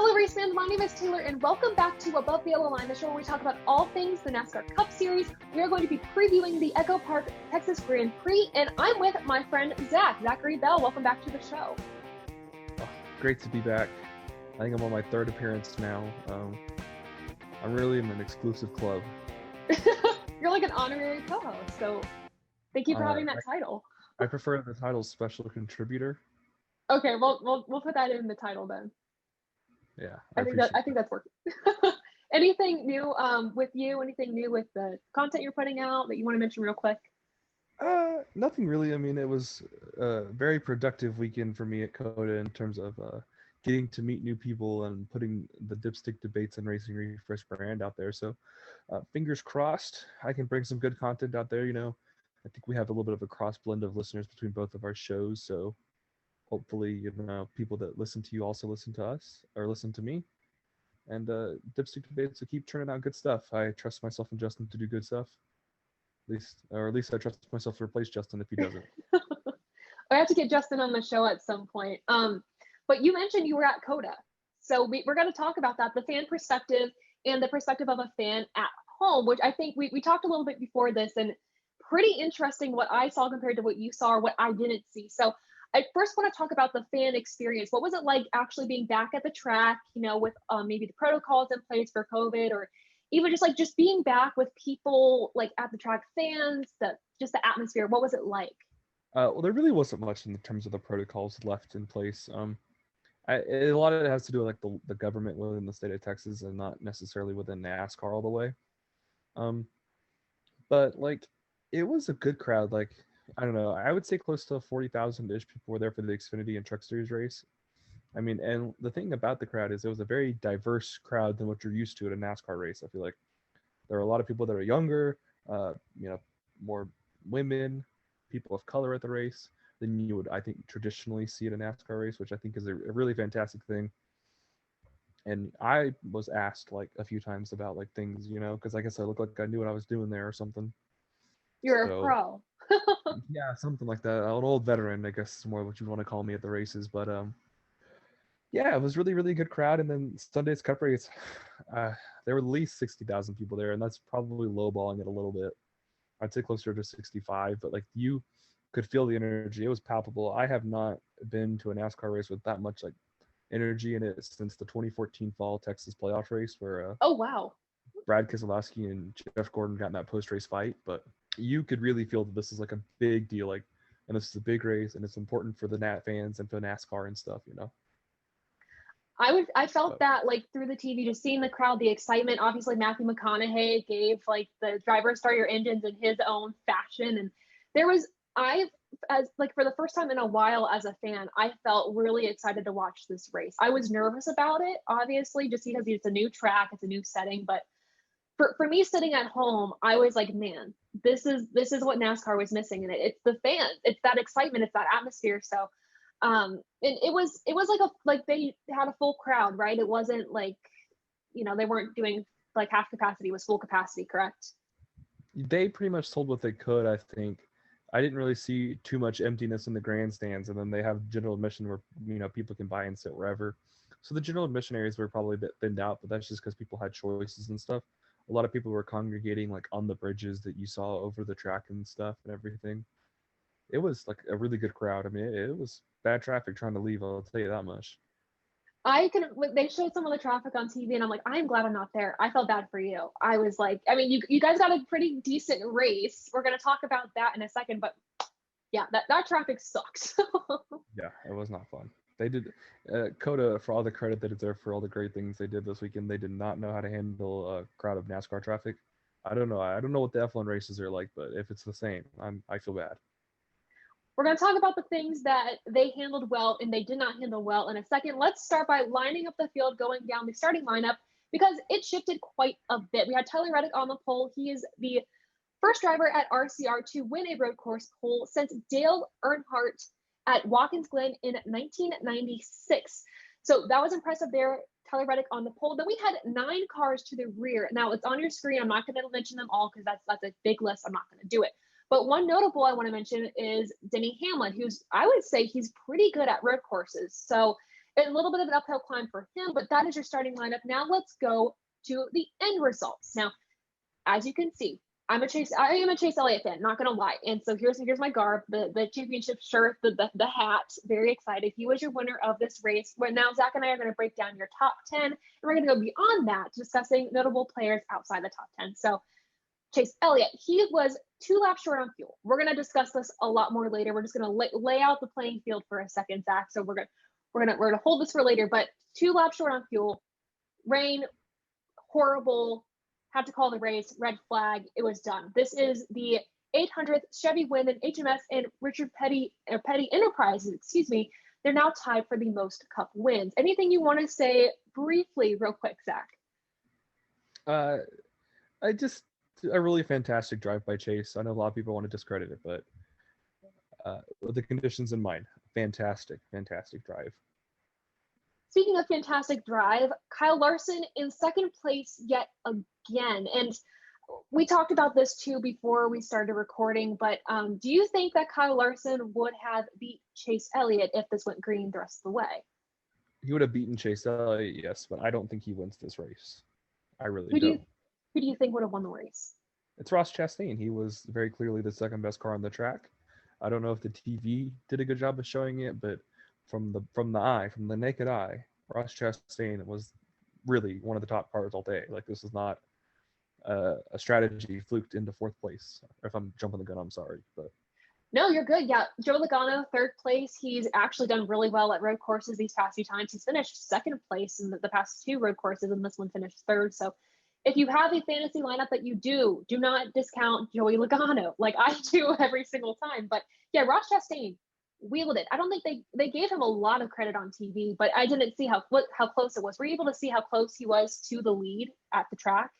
Hello race fans, my name is Taylor and welcome back to Above the Yellow Line, the show where we talk about all things the NASCAR Cup Series. We are going to be previewing the EchoPark Texas Grand Prix, and I'm with my friend Zachary Bell. Welcome back to the show. Oh, great to be back. I think I'm on my third appearance now. I'm really in an exclusive club. You're like an honorary co-host, so thank you for having that title. I prefer the title special contributor. Okay, well, we'll put that in the title then. Yeah, I think that's working. Anything new with you? Anything new with the content you're putting out that you want to mention real quick? Nothing really. I mean, it was a very productive weekend for me at COTA in terms of getting to meet new people and putting the dipstick debates and racing refresh brand out there. So fingers crossed, I can bring some good content out there. You know, I think we have a little bit of a cross blend of listeners between both of our shows. So hopefully, you know, people that listen to you also listen to us or listen to me. And dipstick debates will keep churning out good stuff. I trust myself and Justin to do good stuff. At least I trust myself to replace Justin if he doesn't. I have to get Justin on the show at some point. But you mentioned you were at COTA. So we're going to talk about that, the fan perspective and the perspective of a fan at home, which I think we talked a little bit before this, and pretty interesting what I saw compared to what you saw or what I didn't see. So I first want to talk about the fan experience. What was it like actually being back at the track, you know, with maybe the protocols in place for COVID, or even just being back with people like at the track, fans, just the atmosphere? What was it like? Well, there really wasn't much in terms of the protocols left in place. A lot of it has to do with like the government within the state of Texas and not necessarily within NASCAR all the way. But like it was a good crowd. Like, I don't know, I would say close to 40,000-ish people were there for the Xfinity and Truck Series race. I mean, and the thing about the crowd is it was a very diverse crowd than what you're used to at a NASCAR race. I feel like there are a lot of people that are younger, more women, people of color at the race than you would, I think, traditionally see at a NASCAR race, which I think is a really fantastic thing. And I was asked like a few times about like things, you know, because I guess I looked like I knew what I was doing there or something. You're a pro. Yeah, something like that. An old veteran, I guess, is more what you want to call me at the races. But yeah, it was really, really good crowd. And then Sunday's Cup race, there were at least 60,000 people there, and that's probably lowballing it a little bit. I'd say closer to 65, but like you could feel the energy. It was palpable. I have not been to a NASCAR race with that much like energy in it since the 2014 Fall Texas playoff race where oh wow, Brad Keselowski and Jeff Gordon got in that post-race fight. But you could really feel that this is like a big deal, like, and this is a big race, and it's important for the Nat fans and for NASCAR and stuff, you know. I felt that like through the TV, just seeing the crowd, the excitement. Obviously, Matthew McConaughey gave like the driver start your engines in his own fashion, and for the first time in a while as a fan, I felt really excited to watch this race. I was nervous about it, obviously, just because it's a new track, it's a new setting, but for me sitting at home, I was like, man, this is what NASCAR was missing in it. It's the fans, it's that excitement, it's that atmosphere. So and it was like they had a full crowd, right? It wasn't like, you know, they weren't doing like half capacity, it was full capacity, correct? They pretty much sold what they could, I think. I didn't really see too much emptiness in the grandstands, and then they have general admission where, you know, people can buy and sit wherever. So the general admission areas were probably a bit thinned out, but that's just because people had choices and stuff. A lot of people were congregating like on the bridges that you saw over the track and stuff and everything. It was like a really good crowd. I mean, it was bad traffic trying to leave, I'll tell you that much. They showed some of the traffic on TV and I'm like, I'm glad I'm not there. I felt bad for you. I was like, I mean, you guys got a pretty decent race. We're going to talk about that in a second, but yeah, that traffic sucks. Yeah, it was not fun. They did COTA, for all the credit they deserve for all the great things they did this weekend, they did not know how to handle a crowd of NASCAR traffic. I don't know what the F1 races are like, but if it's the same, I feel bad. We're going to talk about the things that they handled well and they did not handle well in a second. Let's start by lining up the field, going down the starting lineup, because it shifted quite a bit. We had Tyler Reddick on the pole. He is the first driver at RCR to win a road course pole since Dale Earnhardt at Watkins Glen in 1996. So that was impressive there. Tyler Reddick on the pole. Then we had 9 cars to the rear. Now it's on your screen. I'm not going to mention them all because that's a big list. I'm not going to do it. But one notable I want to mention is Denny Hamlin, who's, I would say he's pretty good at road courses. So A little bit of an uphill climb for him, but that is your starting lineup. Now let's go to the end results. Now, as you can see, I am a Chase Elliott fan, not gonna lie. And so here's my garb, the championship shirt, the hat. Very excited. He was your winner of this race. Where now Zach and I are gonna break down your top 10, and we're gonna go beyond that, discussing notable players outside the top 10. So Chase Elliott, he was 2 laps short on fuel. We're gonna discuss this a lot more later. We're just gonna lay out the playing field for a second, Zach. So we're gonna hold this for later. But 2 laps short on fuel, rain, horrible. Had to call the race, red flag. It was done. This is the 800th Chevy win in HMS and Richard Petty Enterprises. Excuse me. They're now tied for the most Cup wins. Anything you want to say briefly, real quick, Zach? A really fantastic drive by Chase. I know a lot of people want to discredit it, but with the conditions in mind, fantastic drive. Speaking of fantastic drive, Kyle Larson in second place yet again. And we talked about this too before we started recording, but do you think that Kyle Larson would have beat Chase Elliott if this went green the rest of the way? He would have beaten Chase Elliott, yes, but I don't think he wins this race. I really don't. Who do you think would have won the race? It's Ross Chastain. He was very clearly the second best car on the track. I don't know if the TV did a good job of showing it, but from the naked eye, Ross Chastain was really one of the top cars all day. Like, this is not a strategy fluked into 4th place. If I'm jumping the gun, I'm sorry, but no, you're good. Yeah, Joe Logano, 3rd place. He's actually done really well at road courses these past few times. He's finished 2nd place in the past 2 road courses, and this one finished 3rd. So if you have a fantasy lineup that you do not discount Joey Logano like I do every single time. But yeah, Ross Chastain wheeled it. I don't think they gave him a lot of credit on TV, but I didn't see how close it was. Were you able to see how close he was to the lead at the track?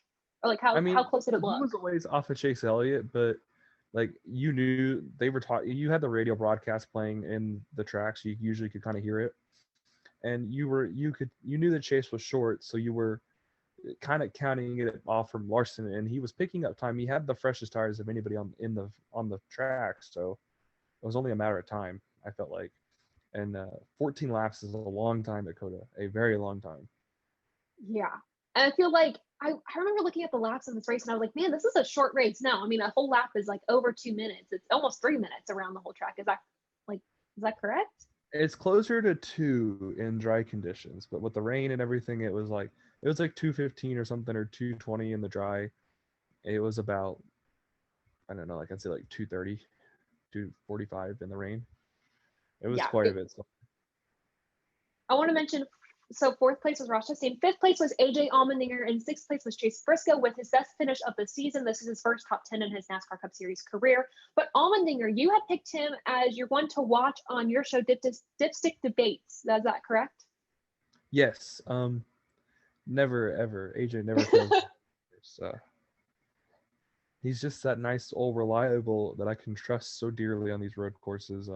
Or like how close did it look? He was always off of Chase Elliott, but like, you knew they were talking. You had the radio broadcast playing in the track, so you usually could kind of hear it, and you knew that Chase was short, so you were kind of counting it off from Larson, and he was picking up time. He had the freshest tires of anybody on the track, so it was only a matter of time, I felt like. And 14 laps is a long time at COTA, a very long time. Yeah, and I feel like I remember looking at the laps in this race, and I was like, man, this is a short race. No, I mean, a whole lap is like over 2 minutes. It's almost 3 minutes around the whole track. Is that correct? It's closer to 2 in dry conditions, but with the rain and everything, it was like 2:15 or something, or 2:20 in the dry. It was about, I don't know, like I'd say like 2:30, 2:45 in the rain. It was quite a bit. I want to mention, so 4th place was Ross Chastain, 5th place was AJ Allmendinger, and 6th place was Chase Briscoe with his best finish of the season. This is his first top 10 in his NASCAR Cup Series career. But Allmendinger, you had picked him as your one to watch on your show, Dipstick Debates. Is that correct? Yes. Never ever. AJ never fails. He's just that nice old reliable that I can trust so dearly on these road courses.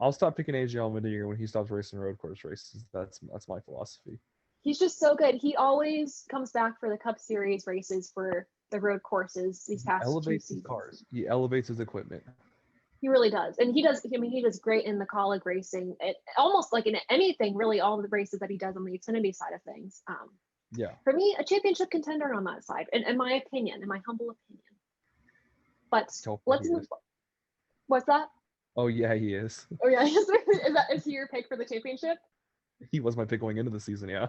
I'll stop picking AJ Allmendinger when he stops racing road course races. That's my philosophy. He's just so good. He always comes back for the Cup Series races for the road courses these past 2 seasons. He elevates his cars. He elevates his equipment. He really does. And he does great in the colleague racing. It almost like in anything, really, all the races that he does on the Xfinity side of things. Yeah. For me, a championship contender on that side, in my opinion, in my humble opinion. But let's move. What's that? Oh yeah, he is. Oh yeah, is he your pick for the championship? He was my pick going into the season, yeah.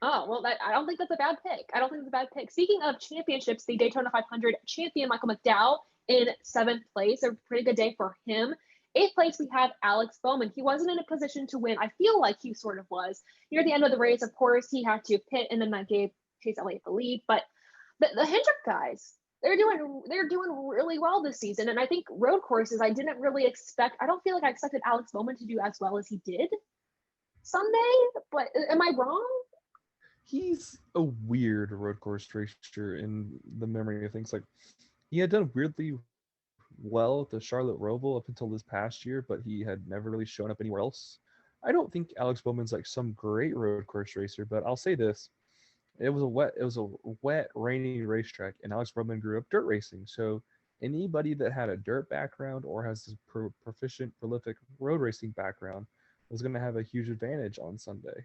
Oh, well, I don't think that's a bad pick. Speaking of championships, the Daytona 500 champion Michael Mcdowell in 7th place. A pretty good day for him. 8th place, we have Alex Bowman. He wasn't in a position to win. I feel like he sort of was. Near the end of the race, of course, he had to pit, and then that gave Chase Elliott the lead. But the Hendrick guys, they're doing really well this season. And I think road courses, I don't feel like I expected Alex Bowman to do as well as he did Sunday. But am I wrong? He's a weird road course racer in the memory of things. Like, he had done weirdly well at the Charlotte Roval up until this past year, but he had never really shown up anywhere else. I don't think Alex Bowman's like some great road course racer, but I'll say this. It was a wet, rainy racetrack, and Alex Bowman grew up dirt racing. So anybody that had a dirt background or has this proficient, prolific road racing background was going to have a huge advantage on Sunday.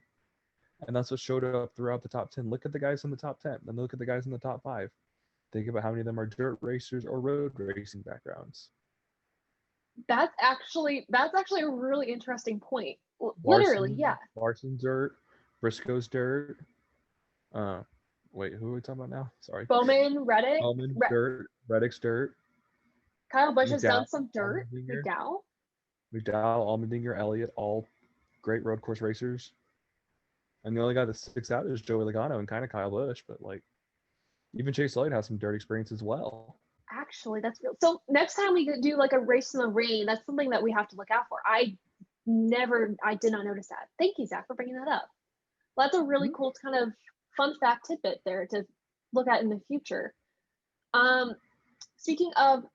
And that's what showed up throughout the top 10. Look at the guys in the top 10, then look at the guys in the top 5. Think about how many of them are dirt racers or road racing backgrounds. That's actually a really interesting point. Literally, Larson, yeah. Larson's dirt, Briscoe's dirt. Wait, who are we talking about now? Sorry. Bowman, Reddick, Bowman, dirt. Reddick's dirt. Kyle Busch has done McDowell, some dirt. Mcdowell, Allmendinger, Elliott, all great road course racers. And the only guy that sticks out is Joey Logano and kind of Kyle Busch, but like even Chase Elliott has some dirt experience as well. Actually, that's real. So next time we do like a race in the rain, that's something that we have to look out for. I did not notice that. Thank you, Zach, for bringing that up. Well, that's a really cool kind of fun fact tidbit there to look at in the future. Speaking of,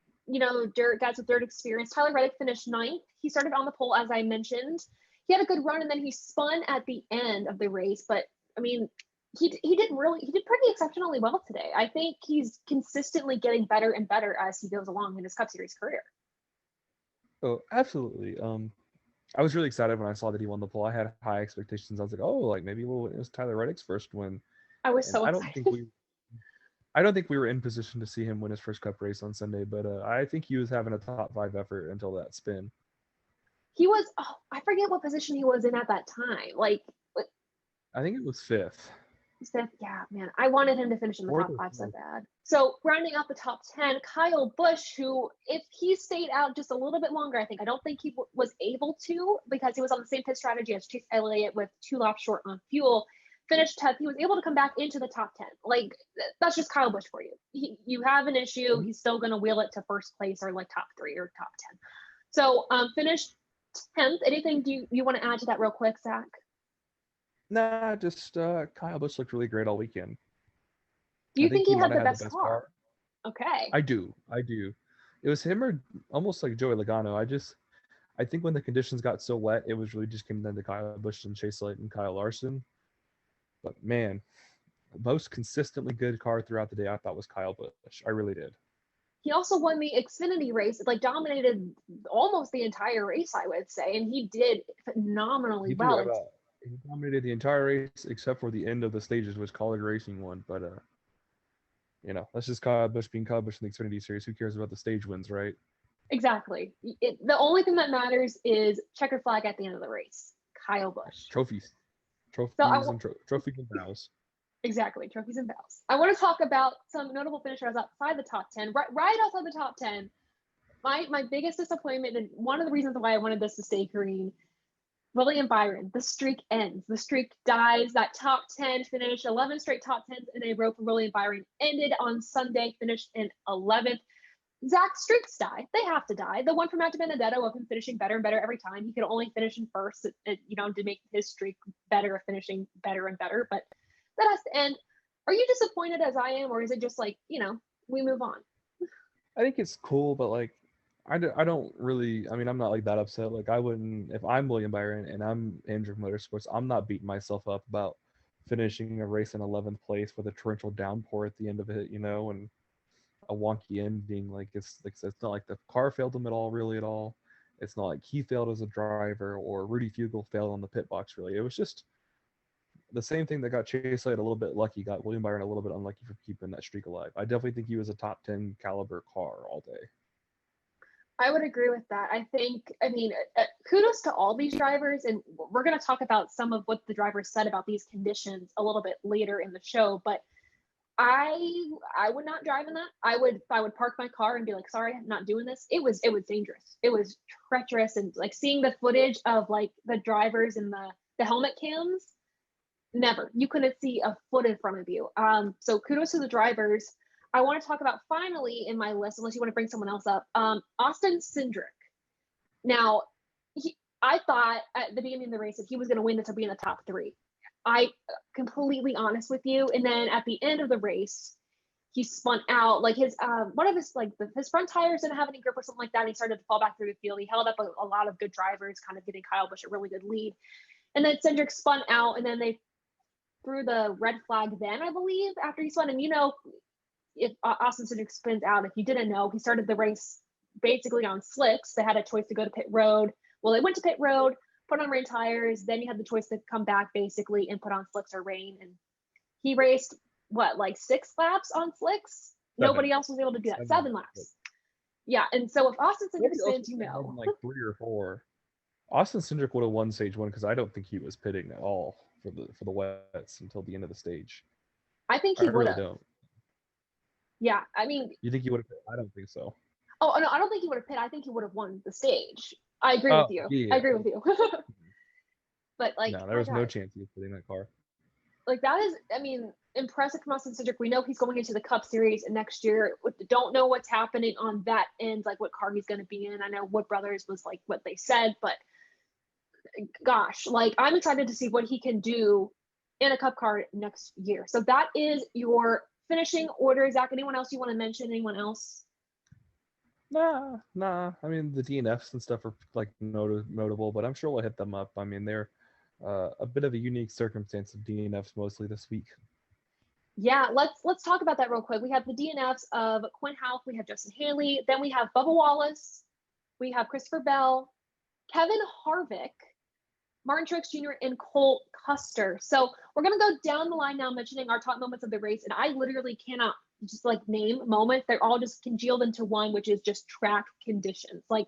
dirt guys with dirt experience, Tyler Reddick finished 9th. He started on the pole, as I mentioned. He had a good run, and then he spun at the end of the race. But I mean, he did pretty exceptionally well today. I think he's consistently getting better and better as he goes along in his Cup Series career. Oh, absolutely. I was really excited when I saw that he won the pole. I had high expectations. I was like, oh, like maybe it was Tyler Reddick's first win. I was so excited. I don't think we were in position to see him win his first Cup race on Sunday, but I think he was having a top 5 effort until that spin. He was, I forget what position he was in at that time. Like, I think it was 5th. Yeah, man, I wanted him to finish in the top 5 so bad. So rounding out the top 10, Kyle Busch, who, if he stayed out just a little bit longer, I don't think he was able to, because he was on the same pit strategy as Chase Elliott with 2 laps short on fuel, finished 10th. He was able to come back into the top 10. Like, that's just Kyle Busch for you. You have an issue, he's still going to wheel it to first place or like top 3 or top 10. So finished 10th. Anything you want to add to that real quick, Zach? Nah, just Kyle Busch looked really great all weekend. Do you think he had the best car? Okay. I do. It was him or almost like Joey Logano. I think when the conditions got so wet, it was really just came down to Kyle Busch and Chase Elliott and Kyle Larson. But man, most consistently good car throughout the day I thought was Kyle Busch. I really did. He also won the Xfinity race, like dominated almost the entire race, I would say, and he did phenomenally well. He dominated the entire race except for the end of the stages, which College Racing won. But that's just Kyle Busch being Kyle Busch in the Xfinity Series. Who cares about the stage wins, right? Exactly. The only thing that matters is checkered flag at the end of the race. Kyle Busch. Trophies and vows. Exactly, trophies and vows. I want to talk about some notable finishers outside the top 10. Right outside the top 10, my biggest disappointment, and one of the reasons why I wanted this to stay green, William Byron. The streak ends. The streak dies. That top 10 finish, 11 straight top 10s in a row for William Byron, ended on Sunday, finished in 11th. Zach, streaks die. They have to die. The one from Matt Benedetto of him finishing better and better every time. He could only finish in first, to make his streak better, finishing better and better. But that has to end. Are you disappointed as I am, or is it just like, we move on? I think it's cool, but like, I don't really, I'm not like that upset. Like, I wouldn't, if I'm William Byron and I'm Hendrick Motorsports, I'm not beating myself up about finishing a race in 11th place with a torrential downpour at the end of it, and a wonky ending. Like, it's not like the car failed him at all. It's not like he failed as a driver or Rudy Fugle failed on the pit box, really. It was just the same thing that got Chase Elliott a little bit lucky, got William Byron a little bit unlucky for keeping that streak alive. I definitely think he was a top 10 caliber car all day. I would agree with that. Kudos to all these drivers, and we're going to talk about some of what the drivers said about these conditions a little bit later in the show, but I would not drive in that. I would park my car and be like, sorry, I'm not doing this. It was dangerous. It was treacherous, and like seeing the footage of like the drivers and the helmet cams, never. You couldn't see a foot in front of you. So kudos to the drivers. I want to talk about finally in my list, unless you want to bring someone else up, Austin Syndrick. Now, I thought at the beginning of the race that he was going to win this to be in the top 3. I completely honest with you. And then at the end of the race, he spun out. Like his one of his his front tires didn't have any grip or something like that. And he started to fall back through the field. He held up a lot of good drivers, kind of giving Kyle Busch a really good lead. And then Syndrick spun out, and then they threw the red flag then, I believe, after he spun. And if Austin Syndrick spins out, if you didn't know, he started the race basically on slicks. They had a choice to go to pit road. Well, they went to pit road. put on rain tires. Then you had the choice to come back basically and put on slicks or rain. And he raced like 6 laps on slicks. 7. Nobody else was able to do that. 7 7 laps. Yeah, and so if Austin Syndrick fans, like 3 or 4. Austin Syndrick would have won stage 1 because I don't think he was pitting at all for the wets until the end of the stage. I think he would have. Really don't. Yeah, I mean. You think he would have? I don't think so. Oh no, I don't think he would have pit. I think he would have won the stage. I agree with you. Yeah. I agree with you. But like, no, there was no chance he was pitting that car. Like that is, I mean, impressive from Austin Syndrick. We know he's going into the Cup Series next year. Don't know what's happening on that end, like what car he's going to be in. I know Wood Brothers was like what they said, but gosh, like I'm excited to see what he can do in a Cup car next year. So that is your finishing order. Zach, anyone else you want to mention? Anyone else? Nah. I mean, the Dnfs and stuff are like notable, but I'm sure we'll hit them up. I mean, they're a bit of a unique circumstance of Dnfs mostly this week. Yeah, let's talk about that real quick. We have the Dnfs of Quinn Houck, we have Justin Haley, then we have Bubba Wallace, we have Christopher Bell, Kevin Harvick, Martin Truex Jr., and Cole Custer. So we're gonna go down the line now, mentioning our top moments of the race, and I literally cannot just like name moments. They're all just congealed into one, which is just track conditions. Like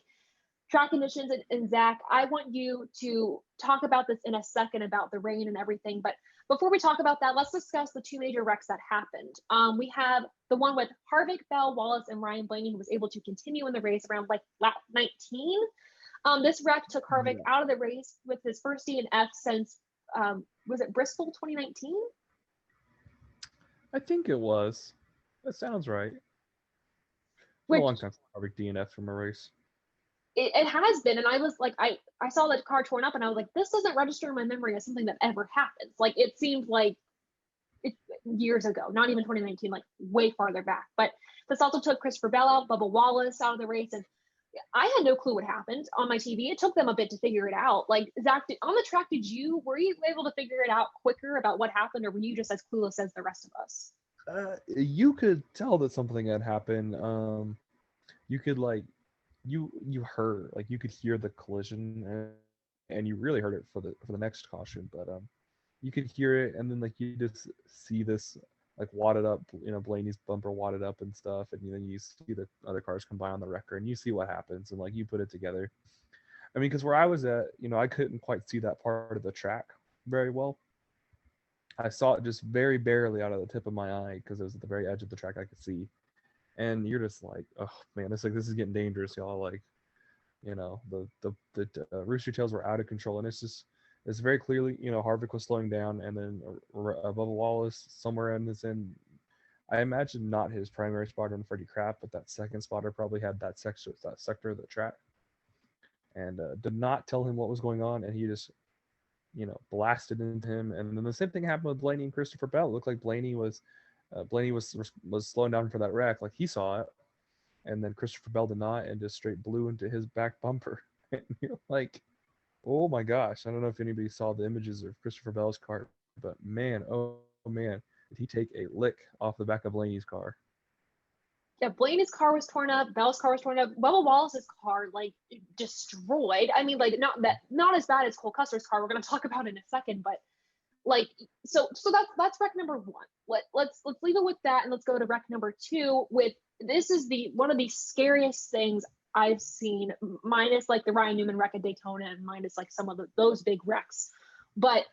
track conditions, and Zach, I want you to talk about this in a second about the rain and everything. But before we talk about that, let's discuss the 2 major wrecks that happened. We have the one with Harvick, Bell, Wallace, and Ryan Blaney, who was able to continue in the race around like lap 19. This wreck took Harvick out of the race with his first DNF since, was it Bristol 2019? I think it was. That sounds right. A long time since Harvick DNF from a race. It has been, and I was like, I saw that car torn up, and I was like, this doesn't register in my memory as something that ever happens. Like it seemed like it years ago, not even 2019, like way farther back. But this also took Christopher Bell out, Bubba Wallace out of the race, and I had no clue what happened on my TV. It took them a bit to figure it out. Like Zach, on the track, were you able to figure it out quicker about what happened, or were you just as clueless as the rest of us? You could tell that something had happened. You could like. You heard, like you could hear the collision, and you really heard it for the next caution, but you could hear it, and then like you just see this like wadded up, Blaney's bumper wadded up and stuff, and then you see the other cars come by on the wrecker, and you see what happens, and like you put it together. I mean, because where I was at, I couldn't quite see that part of the track very well. I saw it just very barely out of the tip of my eye because it was at the very edge of the track I could see. And you're just like, oh man, this is getting dangerous, y'all. Like, the Rooster Tails were out of control, and it's very clearly, Harvick was slowing down, and then Bubba Wallace somewhere in this end. I imagine not his primary spotter in Freddie Crap, but that second spotter probably had that sector of the track, and did not tell him what was going on, and he just, blasted into him. And then the same thing happened with Blaney and Christopher Bell. It looked like Blaney was slowing down for that wreck, like he saw it, and then Christopher Bell did not, and just straight blew into his back bumper. And you're like, oh my gosh, I don't know if anybody saw the images of Christopher Bell's car, but man, oh man, did he take a lick off the back of Blaney's car. Yeah, Blaney's car was torn up, Bell's car was torn up, Bubba Wallace's car like destroyed. I mean, like not as bad as Cole Custer's car. We're gonna talk about in a second, but like so that's wreck number 1. Let's leave it with that, and let's go to wreck number 2. With this is one of the scariest things I've seen, minus like the Ryan Newman wreck at Daytona, and minus like some of those big wrecks. But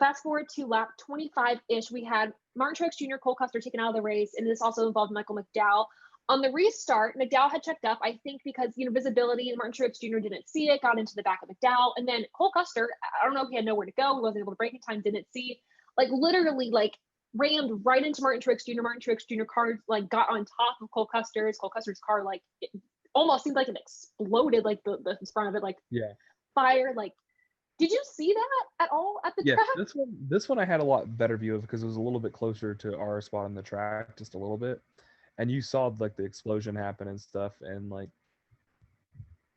fast forward to lap 25-ish, we had Martin Truex Jr., Cole Custer taken out of the race, and this also involved Michael McDowell. On the restart, McDowell had checked up, I think because, visibility, and Martin Truex Jr. didn't see it, got into the back of McDowell. And then Cole Custer, I don't know if he had nowhere to go. He wasn't able to brake in time, didn't see, literally, rammed right into Martin Truex Jr. Martin Truex Jr. car, got on top of Cole Custer's. Cole Custer's car, it almost seemed like it exploded, the front of it, fire. Did you see that at all at the track? This one I had a lot better view of because it was a little bit closer to our spot on the track, just a little bit. And you saw the explosion happen and stuff, and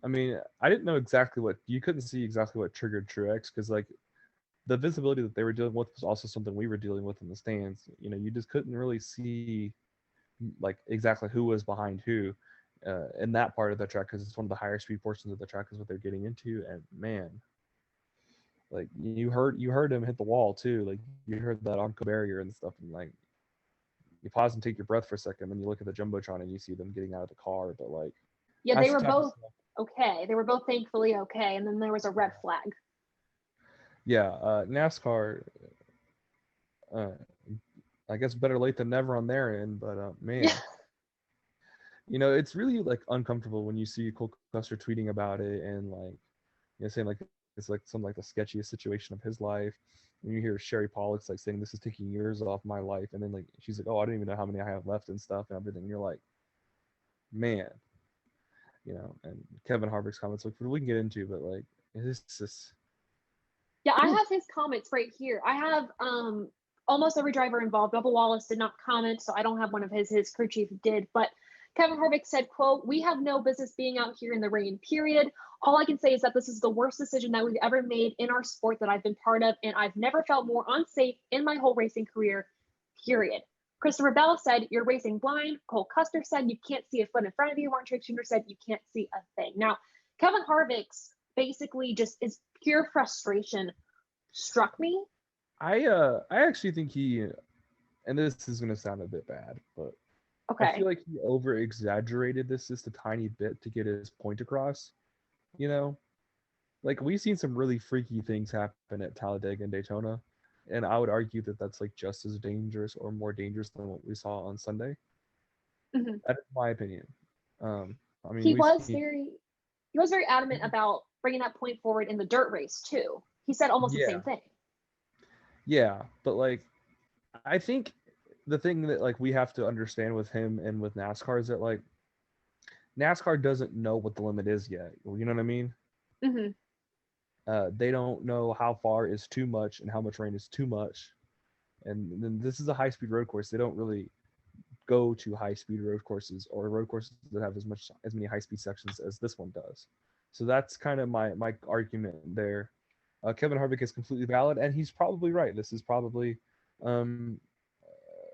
I mean, I didn't know you couldn't see exactly what triggered Truex, because the visibility that they were dealing with was also something we were dealing with in the stands. You just couldn't really see exactly who was behind who, in that part of the track, because it's one of the higher speed portions of the track is what they're getting into. And man, like you heard him hit the wall too. Like you heard that Onco barrier and stuff, and like you pause and take your breath for a second, then you look at the jumbotron and you see them getting out of the car. But like, Yeah, they that's were the type of both stuff. okay. They were both thankfully okay, and then there was a red flag. Yeah, NASCAR. Uh, I guess better late than never on their end. But Yeah. man, it's really like uncomfortable when you see Cole Custer tweeting about it and like saying like it's like some like the sketchiest situation of his life. And you hear Sherry Pollock's like saying this is taking years off my life, and then like she's like, oh, I don't even know how many I have left and stuff and everything. And you're like, man, And Kevin Harvick's comments, like we can get into, but like it's just Yeah, I whew. have his comments right here. I have almost every driver involved. Bubba Wallace did not comment, so I don't have one of his crew chief did, but Kevin Harvick said, quote, "We have no business being out here in the rain, period. All I can say is that this is the worst decision that we've ever made in our sport that I've been part of, and I've never felt more unsafe in my whole racing career, period." Christopher Bell said, "You're racing blind." Cole Custer said, "You can't see a foot in front of you." Martin Truex Jr. said, "You can't see a thing." Now, Kevin Harvick's basically just is pure frustration struck me. I actually think he, and this is gonna sound a bit bad, but I Okay. feel like he over exaggerated this just a tiny bit to get his point across. You know, like we've seen some really freaky things happen at Talladega and Daytona, and I would argue that that's like just as dangerous or more dangerous than what we saw on Sunday. Mm-hmm. That is my opinion. I mean, He we've was seen, very adamant about bringing that point forward in the dirt race too. He said almost the yeah, same thing. yeah, but like I think the thing that like we have to understand with him and with NASCAR is that like NASCAR doesn't know what the limit is yet. You know what I mean? Mm-hmm. They don't know how far is too much and how much rain is too much. And then this is a high speed road course. They don't really go to high speed road courses or road courses that have as many high speed sections as this one does. So that's kind of my argument there. Kevin Harvick is completely valid, and he's probably right. This is probably um,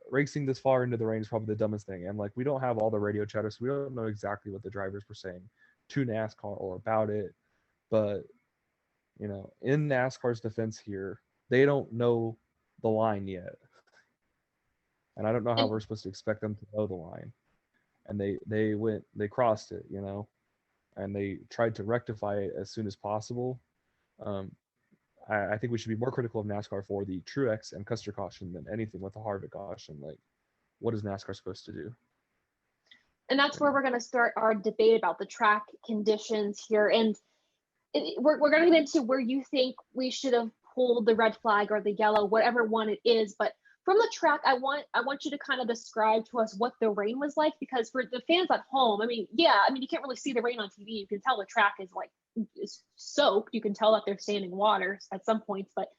racing this far into the rain is probably the dumbest thing. And like we don't have all the radio chatter, so we don't know exactly what the drivers were saying to NASCAR or about it. But in NASCAR's defense here, they don't know the line yet, and I don't know how And we're supposed to expect them to know the line. And they crossed it, and they tried to rectify it as soon as possible. Um, I think we should be more critical of NASCAR for the Truex and Custer caution than anything with the Harvick caution. Like, what is NASCAR supposed to do? that's where we're going to start our debate about the track conditions here. And we're going to get into where you think we should have pulled the red flag or the yellow, whatever one it is. But from the track, I want you to kind of describe to us what the rain was like, because for the fans at home, I mean, you can't really see the rain on TV. You can tell the track is soaked. You can tell that they're standing water at some points, but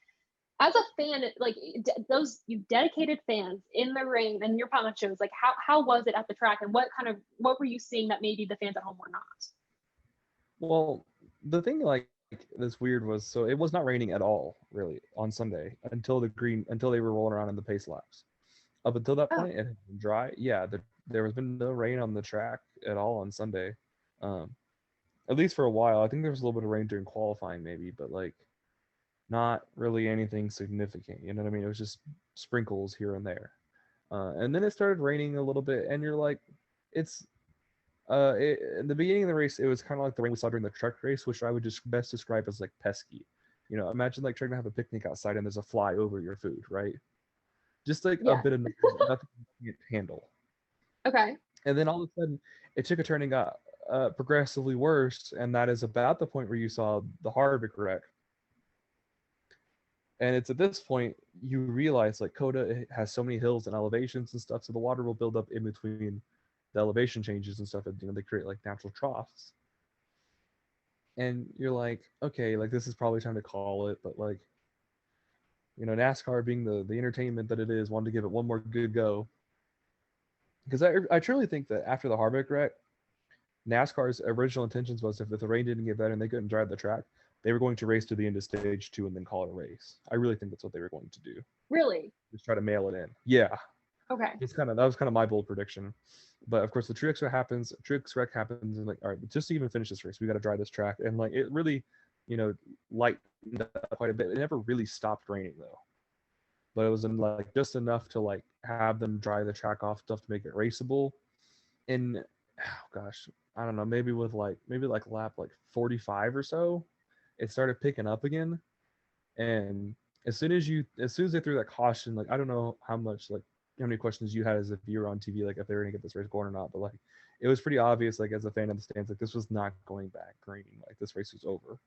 as a fan, like those you dedicated fans in the rain and your ponchos, like how was it at the track, and what were you seeing that maybe the fans at home were not? Well, the thing like that's weird was so it was not raining at all really on Sunday until they were rolling around in the pace laps. Up until that Oh, point, it had been dry. Yeah, there has been no rain on the track at all on Sunday, um, at least for a while. I think there was a little bit of rain during qualifying, maybe, but like not really anything significant. You know what I mean? It was just sprinkles here and there, and then it started raining a little bit, and you're like, it's in the beginning of the race, it was kind of like the rain we saw during the truck race, which I would just best describe as like pesky. Imagine like trying to have a picnic outside and there's a fly over your food, right? Just like a yeah. bit of nothing you can handle. Okay. And then all of a sudden, it took a turn and got progressively worse, and that is about the point where you saw the Harvick wreck. And it's at this point you realize like COTA has so many hills and elevations and stuff, so the water will build up in between the elevation changes and stuff, and they create like natural troughs. And you're like, okay, like this is probably time to call it, but like, NASCAR being the entertainment that it is, wanted to give it one more good go. Because I truly think that after the Harvick wreck, NASCAR's original intentions was if the rain didn't get better and they couldn't drive the track, they were going to race to the end of stage 2 and then call it a race. I really think that's what they were going to do. Really? Just try to mail it in. Yeah. Okay. That was kind of my bold prediction. But of course, the Truex wreck happens, and like, all right, just to even finish this race, we got to dry this track, and like it really, lightened up quite a bit. It never really stopped raining though, but it was in like just enough to like have them dry the track off enough to make it raceable. And oh gosh, I don't know, maybe lap like 45 or so, it started picking up again, and as soon as they threw that caution, like I don't know how many questions you had as a viewer on TV, like if they were gonna get this race going or not, but like it was pretty obvious, like as a fan of the stands, like this was not going back green, like this race was over.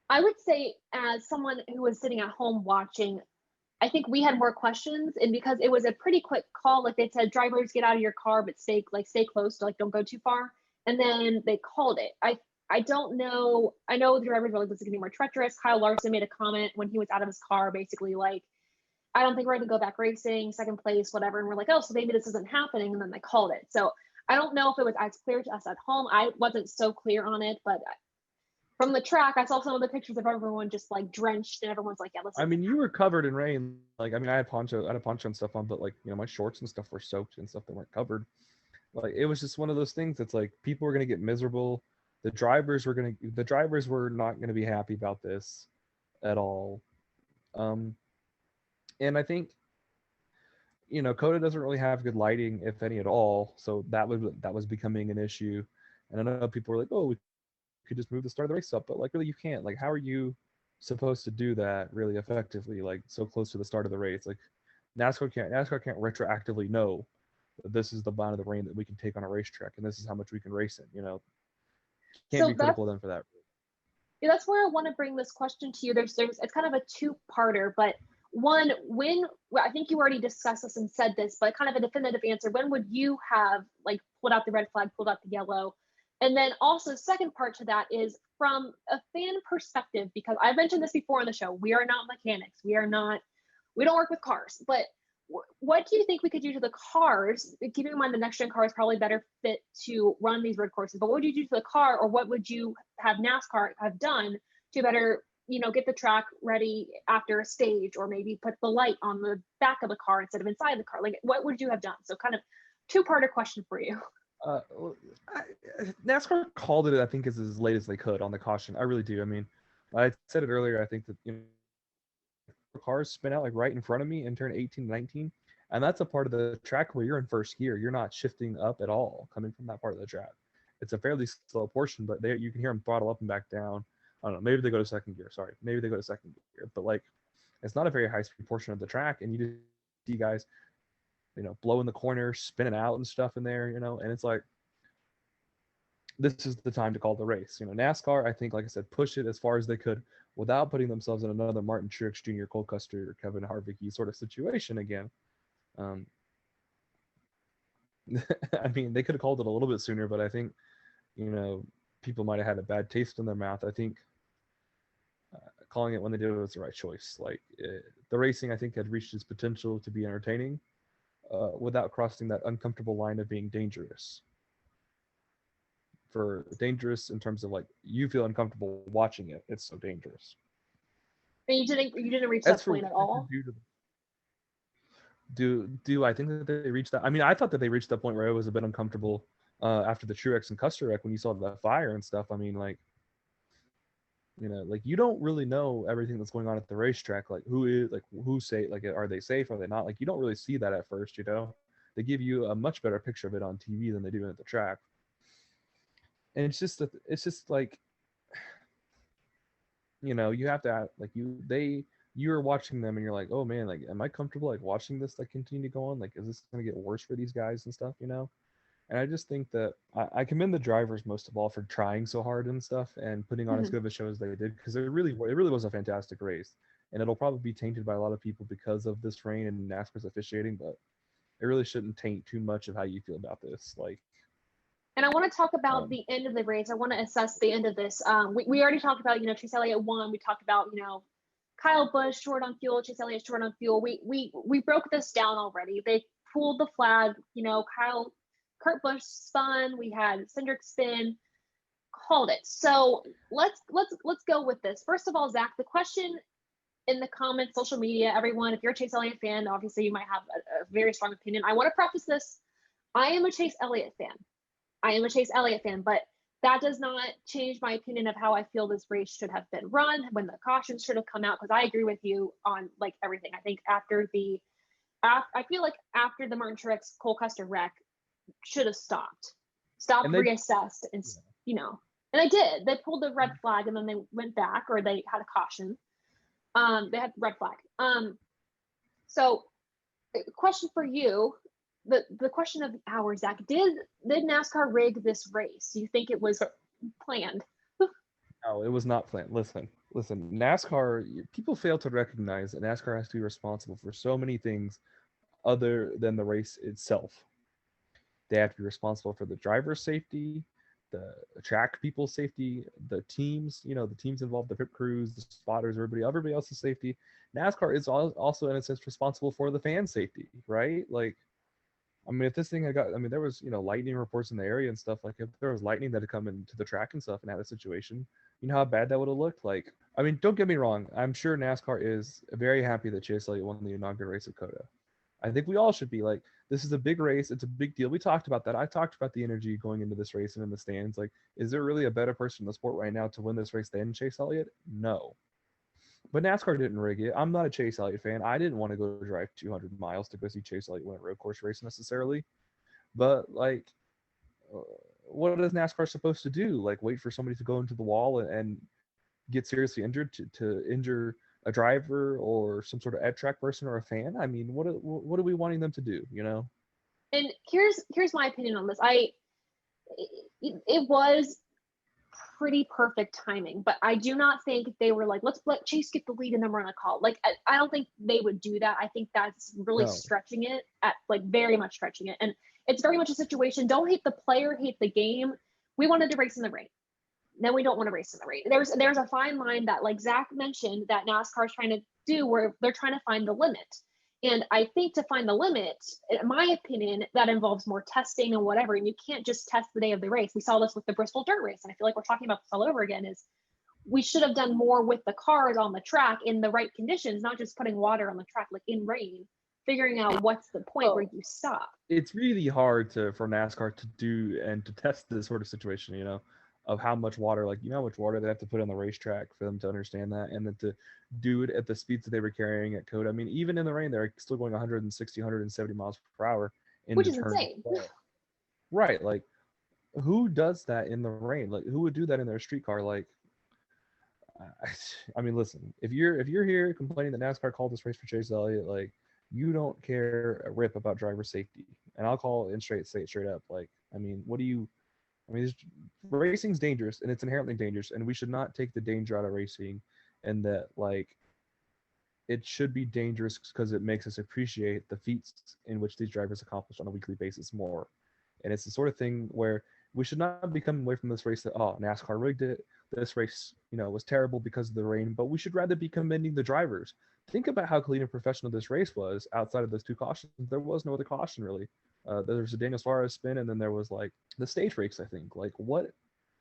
I would say, as someone who was sitting at home watching, I think we had more questions, and because it was a pretty quick call, like they said, drivers get out of your car, but stay close, like don't go too far, and then they called it. I don't know. I know the drivers were like, this is gonna be more treacherous. Kyle Larson made a comment when he was out of his car, basically like, I don't think we're going to go back racing, second place, whatever. And we're like, oh, so maybe this isn't happening. And then they called it. So I don't know if it was as clear to us at home. I wasn't so clear on it, but from the track, I saw some of the pictures of everyone just like drenched, and everyone's like, yeah, listen. I mean, you were covered in rain. Like, I mean, I had a poncho and stuff on, but like, my shorts and stuff were soaked and stuff that weren't covered. Like, it was just one of those things that's like, people were going to get miserable. The drivers were not going to be happy about this at all. And I think, COTA doesn't really have good lighting, if any at all. So that was becoming an issue. And I know people were like, oh, we could just move the start of the race up, but like really you can't. Like, how are you supposed to do that really effectively, like so close to the start of the race? Like NASCAR can't retroactively know that this is the amount of the rain that we can take on a racetrack, and this is how much we can race in. Can't be critical of them for that. Yeah, that's where I want to bring this question to you. There's it's kind of a two-parter, but one, I think you already discussed this and said this, but kind of a definitive answer. When would you have like pulled out the red flag, pulled out the yellow? And then also, second part to that is from a fan perspective, because I've mentioned this before on the show, we are not mechanics. We don't work with cars, but what do you think we could do to the cars, keeping in mind the next gen car is probably better fit to run these road courses, but what would you do to the car, or what would you have NASCAR have done to better, get the track ready after a stage, or maybe put the light on the back of the car instead of inside the car? Like, what would you have done? So kind of two-parter question for you. NASCAR called it, I think, as late as they could on the caution. I really do. I mean, I said it earlier. I think that cars spin out like right in front of me and turn 18 to 19, and that's a part of the track where you're in first gear. You're not shifting up at all coming from that part of the track. It's a fairly slow portion, but you can hear them throttle up and back down. I don't know. Maybe they go to second gear. Sorry, maybe they go to second gear, but like it's not a very high speed portion of the track, and you just see guys, blowing the corner, spinning out and stuff in there, and it's like, this is the time to call the race. NASCAR, I think, like I said, push it as far as they could without putting themselves in another Martin Truex Jr., Cole Custer, or Kevin Harvick sort of situation again. I mean, they could have called it a little bit sooner, but I think, people might have had a bad taste in their mouth. I think calling it when they did it was the right choice. Like, the racing, I think, had reached its potential to be entertaining without crossing that uncomfortable line of being dangerous. For dangerous in terms of like you feel uncomfortable watching it. It's so dangerous. And you didn't reach that point at all? Do I think that they reached that? I mean, I thought that they reached that point where it was a bit uncomfortable after the Truex and Custer wreck when you saw the fire and stuff. I mean, like, like you don't really know everything that's going on at the racetrack. Like who's safe? Like, are they safe? Are they not? Like, you don't really see that at first. They give you a much better picture of it on TV than they do at the track. And it's just like, you have to like you're watching them and you're like, oh man, like, am I comfortable like watching this like continue to go on? Like, is this going to get worse for these guys and stuff? And I just think that I commend the drivers most of all for trying so hard and stuff and putting on as good of a show as they did, because it really was a fantastic race, and it'll probably be tainted by a lot of people because of this rain and NASCAR's officiating, but it really shouldn't taint too much of how you feel about this. Like. And I want to talk about the end of the race. I want to assess the end of this. We already talked about, Chase Elliott won. We talked about, Kyle Busch short on fuel, Chase Elliott short on fuel. We broke this down already. They pulled the flag. Kurt Busch spun. We had Syndrick spin. Called it. So let's go with this. First of all, Zach, the question in the comments, social media, everyone, if you're a Chase Elliott fan, obviously you might have a very strong opinion. I want to preface this. I am a Chase Elliott fan. But that does not change my opinion of how I feel this race should have been run, when the cautions should have come out, because I agree with you on like everything. I think I feel like after the Martin Truex Cole Custer wreck should have stopped, reassessed, and and they did. They pulled the red flag and then they went back, or they had a caution. They had red flag. So question for you, the question of the hour, Zach, did NASCAR rig this race? Do you think it was planned? No, it was not planned. Listen. NASCAR, people fail to recognize that NASCAR has to be responsible for so many things other than the race itself. They have to be responsible for the driver's safety, the track people's safety, the teams, the teams involved, the pit crews, the spotters, everybody else's safety. NASCAR is also, in a sense, responsible for the fan safety, right? Like, I mean, if this thing there was, lightning reports in the area and stuff. Like, if there was lightning that had come into the track and stuff and had a situation, you know how bad that would have looked? Like, I mean, don't get me wrong. I'm sure NASCAR is very happy that Chase Elliott won the inaugural race at COTA. I think we all should be. Like, this is a big race. It's a big deal. We talked about that. I talked about the energy going into this race and in the stands. Like, is there really a better person in the sport right now to win this race than Chase Elliott? No. But NASCAR didn't rig it. I'm not a Chase Elliott fan. I didn't want to go drive 200 miles to go see Chase Elliott win a road course race necessarily. But, like, what is NASCAR supposed to do? Like, wait for somebody to go into the wall and get seriously injured to injure a driver or some sort of ed track person or a fan? I mean, what are we wanting them to do, And here's my opinion on this. It was pretty perfect timing, but I do not think they were like, let's let Chase get the lead and then we're gonna call. Like, I don't think they would do that. I think that's really stretching it, at like very much stretching it. And it's very much a situation, don't hate the player, hate the game. We wanted to race in the rain. Then we don't want to race in the rain. There's a fine line that, like Zach mentioned, that NASCAR is trying to do, where they're trying to find the limit. And I think to find the limit, in my opinion, that involves more testing and whatever. And you can't just test the day of the race. We saw this with the Bristol dirt race. And I feel like we're talking about this all over again, is we should have done more with the cars on the track in the right conditions, not just putting water on the track, like in rain, figuring out what's the point where you stop. It's really hard for NASCAR to do and to test this sort of situation, of how much water, how much water they have to put on the racetrack for them to understand that, and then to do it at the speeds that they were carrying at COTA. I mean, even in the rain, they're still going 160, 170 miles per hour. Which is insane. Right. Like, who does that in the rain? Like, who would do that in their street car? Like, I mean, listen, if you're here complaining that NASCAR called this race for Chase Elliott, like, you don't care a rip about driver safety. And I'll call it say it straight up. Like, I mean, racing's dangerous, and it's inherently dangerous, and we should not take the danger out of racing, and that, like, it should be dangerous because it makes us appreciate the feats in which these drivers accomplish on a weekly basis more. And it's the sort of thing where we should not be coming away from this race that, NASCAR rigged it. This race, was terrible because of the rain, but we should rather be commending the drivers. Think about how clean and professional this race was outside of those two cautions. There was no other caution, really. There was a Daniel Suarez spin, and then there was, like, the stage breaks, I think. Like, what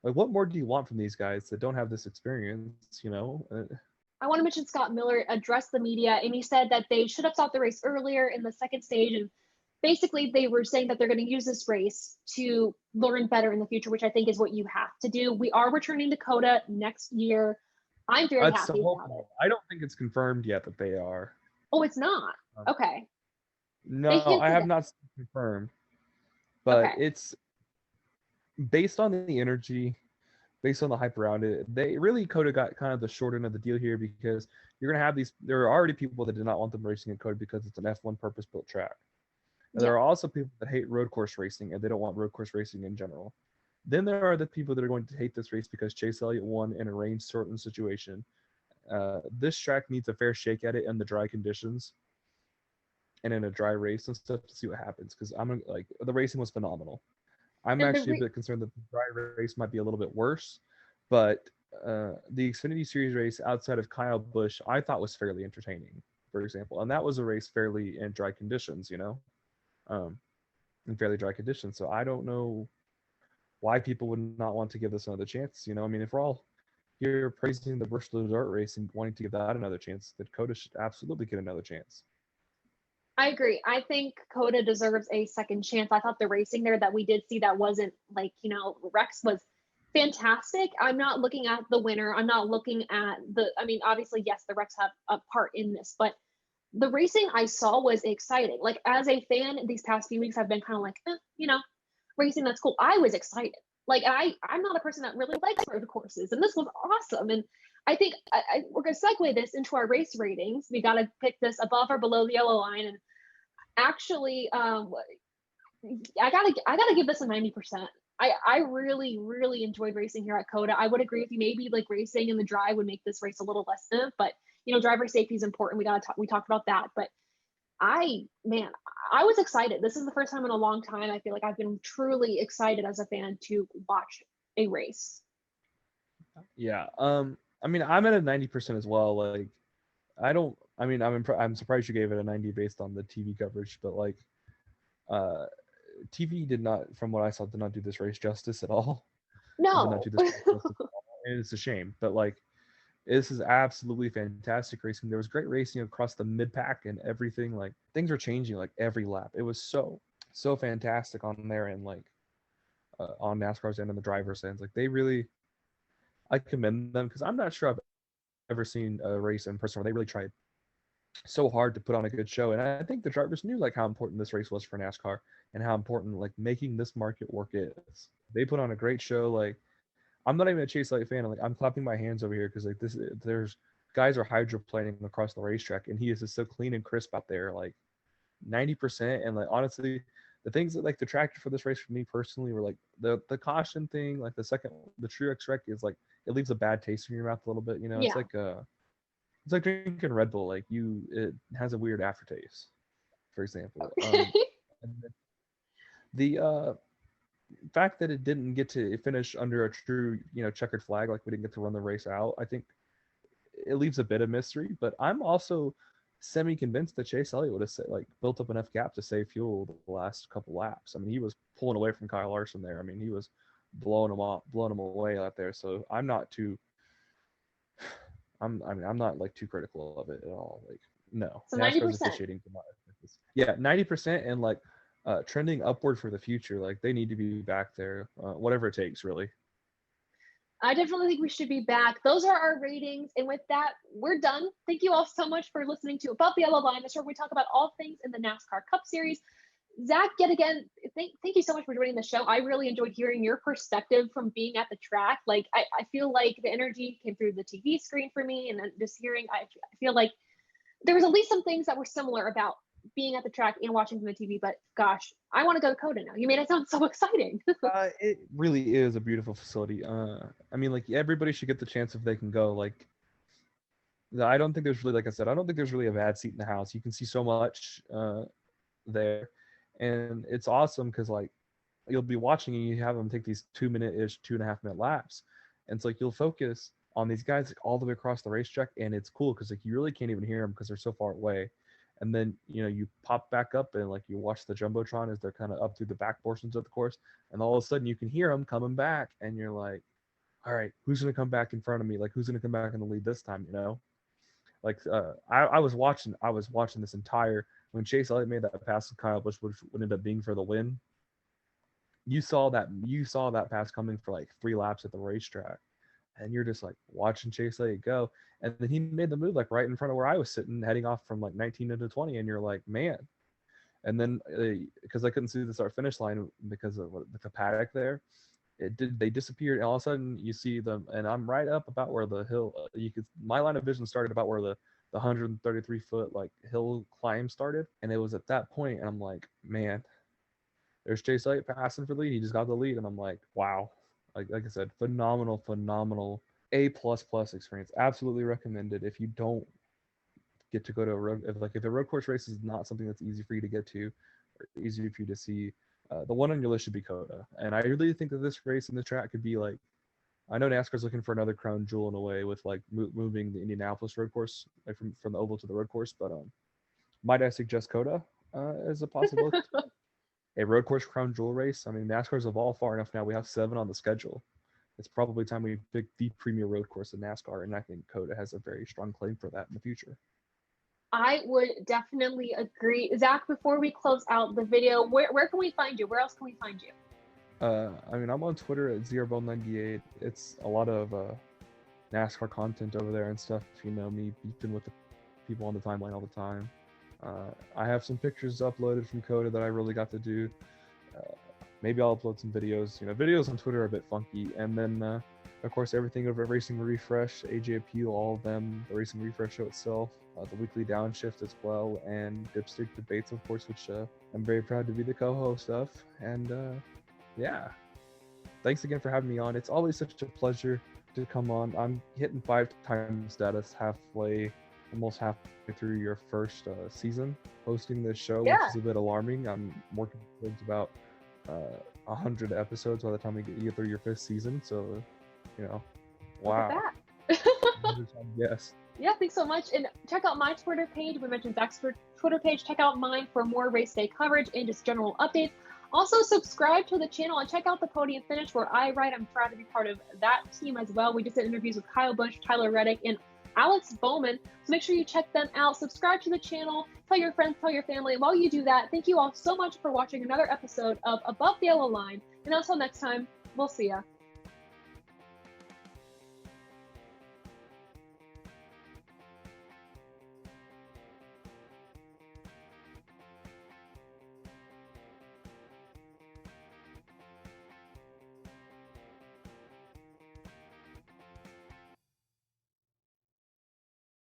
more do you want from these guys that don't have this experience, I want to mention Scott Miller addressed the media, and he said that they should have stopped the race earlier in the second stage. And basically, they were saying that they're going to use this race to learn better in the future, which I think is what you have to do. We are returning to COTA next year. I'm very happy about it. I don't think it's confirmed yet that they are. Oh, it's not? Okay. No, I have not confirmed. But it's based on the energy, based on the hype around it. They really COTA got kind of the short end of the deal here, because you're going to have there are already people that did not want them racing in COTA because it's an F1 purpose-built track. And there are also people that hate road course racing, and they don't want road course racing in general. Then there are the people that are going to hate this race because Chase Elliott won in a rain-shortened situation. This track needs a fair shake at it in the dry conditions and in a dry race and stuff to see what happens, because the racing was phenomenal. I'm actually a bit concerned that the dry race might be a little bit worse, but the Xfinity Series race outside of Kyle Busch I thought was fairly entertaining, for example, and that was a race fairly in dry conditions, in fairly dry conditions. So I don't know why people would not want to give this another chance. I mean, if we're all you're praising the Bristol Dirt Race and wanting to give that another chance, that COTA should absolutely get another chance. I agree. I think COTA deserves a second chance. I thought the racing there that we did see that wasn't like, Rex was fantastic. I'm not looking at the winner. I'm not looking at obviously, yes, the Rex have a part in this, but the racing I saw was exciting. Like, as a fan, these past few weeks, I've been kind of like, racing, that's cool. I was excited. Like, I'm not a person that really likes road courses, and this was awesome. And I think we're going to segue this into our race ratings. We got to pick this above or below the yellow line. And actually, I gotta give this a 90%. I really, really enjoyed racing here at COTA. I would agree with you. Maybe like racing in the drive would make this race a little less but driver safety is important. We talked about that, but I was excited. This is the first time in a long time I feel like I've been truly excited as a fan to watch a race. Yeah. I'm at a 90% as well. Like, I'm surprised you gave it a 90 based on the TV coverage, but like, TV did not, from what I saw, did not do this race justice at all. No. Did not do this race justice at all. And it's a shame, but like, this is absolutely fantastic racing. There was great racing across the mid pack and everything. Like, things are changing like every lap. It was so fantastic on their end, like on NASCAR's end and the driver's end. Like, I commend them, because I'm not sure I've ever seen a race in person where they really tried so hard to put on a good show. And I think the drivers knew like how important this race was for NASCAR and how important like making this market work is. They put on a great show. Like, I'm not even a Chase Elliott fan. Like, I'm clapping my hands over here because like there's guys are hydroplaning across the racetrack, and he is just so clean and crisp out there, like 90%. And like, honestly, the things that like detracted for this race for me personally were like the caution thing. Like, the Truex wreck is like, it leaves a bad taste in your mouth a little bit. Yeah. It's like drinking Red Bull. Like, it has a weird aftertaste, for example. The fact that it didn't get to finish under a true, checkered flag, like we didn't get to run the race out, I think it leaves a bit of mystery. But I'm also semi-convinced that Chase Elliott would have built up enough gap to save fuel the last couple laps. I mean, he was pulling away from Kyle Larson there. I mean, he was blowing him away out there. So I'm not like too critical of it at all. Like, no, so NASCAR's 90%. officiating. Yeah, 90%, and like trending upward for the future. Like, they need to be back there, whatever it takes, really. I definitely think we should be back. Those are our ratings. And with that, we're done. Thank you all so much for listening to Above the Yellow Line, the show where we talk about all things in the NASCAR Cup Series. Zach, yet again, thank you so much for joining the show. I really enjoyed hearing your perspective from being at the track. Like, I feel like the energy came through the TV screen for me, and then just hearing, I feel like there was at least some things that were similar about being at the track and watching from the TV. But gosh, I want to go to COTA now. You made it sound so exciting. It really is a beautiful facility. I mean, like, everybody should get the chance if they can go. Like, I don't think there's really, like I said, I don't think there's really a bad seat in the house. You can see so much there, and it's awesome because like you'll be watching and you have them take these 2-minute-ish, 2.5-minute laps, and it's like you'll focus on these guys like all the way across the racetrack, and it's cool because like you really can't even hear them because they're so far away. And then you pop back up and like you watch the jumbotron as they're kind of up through the back portions of the course, and all of a sudden you can hear them coming back, and you're like, all right, who's gonna come back in front of me? Like, who's gonna come back in the lead this time? Like, I was watching this entire, when Chase Elliott made that pass to Kyle Busch, which would end up being for the win. You saw that pass coming for like 3 laps at the racetrack, and you're just like watching Chase Elliott go, and then he made the move like right in front of where I was sitting, heading off from like 19 into 20, and you're like, man. And then because I couldn't see the start finish line because of the paddock there, they disappeared, and all of a sudden you see them, and I'm right up about where the hill. My line of vision started about where the 133 foot like hill climb started, and it was at that point, and I'm like, man, there's Chase Elliott passing for the lead. He just got the lead, and I'm like, wow. Like I said, phenomenal A++ experience. Absolutely recommended if you don't get to go to a road, if a road course race is not something that's easy for you to get to, or easy for you to see. The one on your list should be COTA, and I really think that this race and the track could be like, I know NASCAR's looking for another crown jewel in a way with like moving the Indianapolis road course like from the oval to the road course, but might I suggest COTA as a possibility? A road course crown jewel race. I mean, NASCAR's evolved far enough now. We have 7 on the schedule. it's probably time we pick the premier road course in NASCAR, and I think COTA has a very strong claim for that in the future. I would definitely agree. Zach, before we close out the video, where can we find you? Where else can we find you? I mean, I'm on Twitter at ZeroBone98. It's a lot of NASCAR content over there and stuff. You know me beefing with the people on the timeline all the time. I have some pictures uploaded from COTA that I really got to do. Maybe I'll upload some videos. You know, videos on Twitter are a bit funky. And then, of course, everything over at Racing Refresh, ATYL, all of them, the Racing Refresh show itself, the weekly downshift as well, and Dipstick Debates, of course, which I'm very proud to be the co-host of. And yeah, thanks again for having me on. It's always such a pleasure to come on. I'm hitting 5-time status almost halfway through your first season hosting this show, which is a bit alarming. I'm working towards about 100 episodes by the time we get through your 5th season. So, you know, wow. Yes. Yeah, thanks so much. And check out my Twitter page. We mentioned Zach's Twitter page. Check out mine for more race day coverage and just general updates. Also, subscribe to the channel and check out the Podium Finish where I write. I'm proud to be part of that team as well. We just did interviews with Kyle Busch, Tyler Reddick, and Alex Bowman. So make sure you check them out. Subscribe to the channel. Tell your friends, tell your family. And while you do that, thank you all so much for watching another episode of Above the Yellow Line. And until next time, we'll see ya.